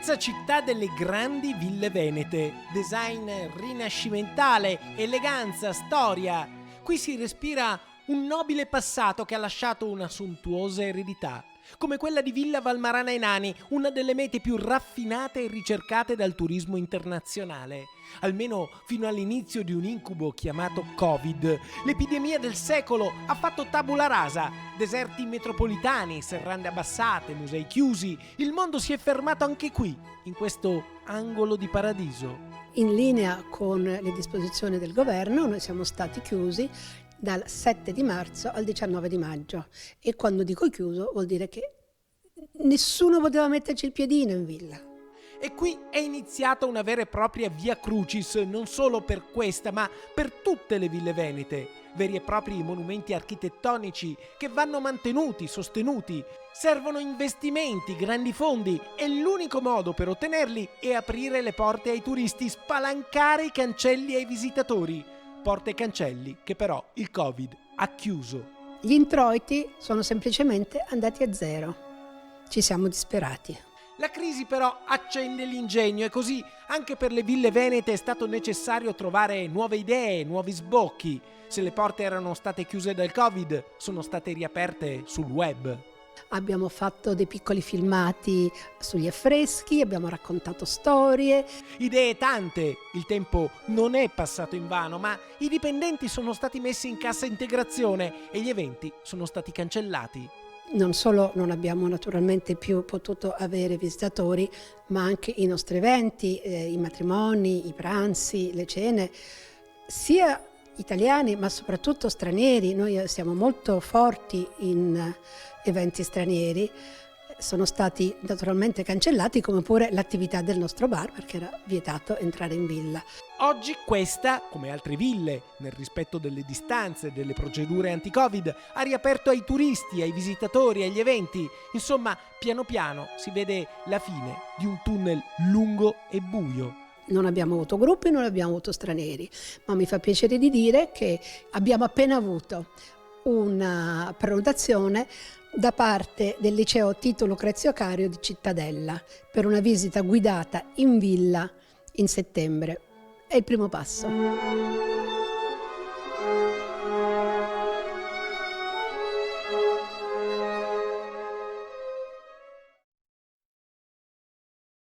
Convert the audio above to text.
Vicenza, città delle grandi ville venete, design rinascimentale, eleganza, storia. Qui si respira un nobile passato che ha lasciato una sontuosa eredità, come quella di Villa Valmarana ai Nani, una delle mete più raffinate e ricercate dal turismo internazionale. Almeno fino all'inizio di un incubo chiamato Covid, l'epidemia del secolo ha fatto tabula rasa. Deserti metropolitani, serrande abbassate, musei chiusi. Il mondo si è fermato anche qui, in questo angolo di paradiso. In linea con le disposizioni del governo, noi siamo stati chiusi dal 7 di marzo al 19 di maggio. E quando dico chiuso vuol dire che nessuno poteva metterci il piedino in villa. E qui è iniziata una vera e propria via crucis, non solo per questa, ma per tutte le ville venete. Veri e propri monumenti architettonici che vanno mantenuti, sostenuti. Servono investimenti, grandi fondi e l'unico modo per ottenerli è aprire le porte ai turisti, spalancare i cancelli ai visitatori. Porte e cancelli che però il Covid ha chiuso. Gli introiti sono semplicemente andati a zero. Ci siamo disperati. La crisi però accende l'ingegno e così anche per le ville venete è stato necessario trovare nuove idee, nuovi sbocchi. Se le porte erano state chiuse dal Covid, sono state riaperte sul web. Abbiamo fatto dei piccoli filmati sugli affreschi, abbiamo raccontato storie. Idee tante, il tempo non è passato invano, ma i dipendenti sono stati messi in cassa integrazione e gli eventi sono stati cancellati. Non solo non abbiamo naturalmente più potuto avere visitatori, ma anche i nostri eventi, i matrimoni, i pranzi, le cene, sia italiani ma soprattutto stranieri. Noi siamo molto forti in eventi stranieri, sono stati naturalmente cancellati, come pure l'attività del nostro bar perché era vietato entrare in villa. Oggi questa, come altre ville, nel rispetto delle distanze e delle procedure anti-Covid, ha riaperto ai turisti, ai visitatori, agli eventi. Insomma, piano piano si vede la fine di un tunnel lungo e buio. Non abbiamo avuto gruppi, non abbiamo avuto stranieri, ma mi fa piacere di dire che abbiamo appena avuto una prenotazione da parte del liceo Tito Lucrezio Cario di Cittadella per una visita guidata in villa in settembre. È il primo passo.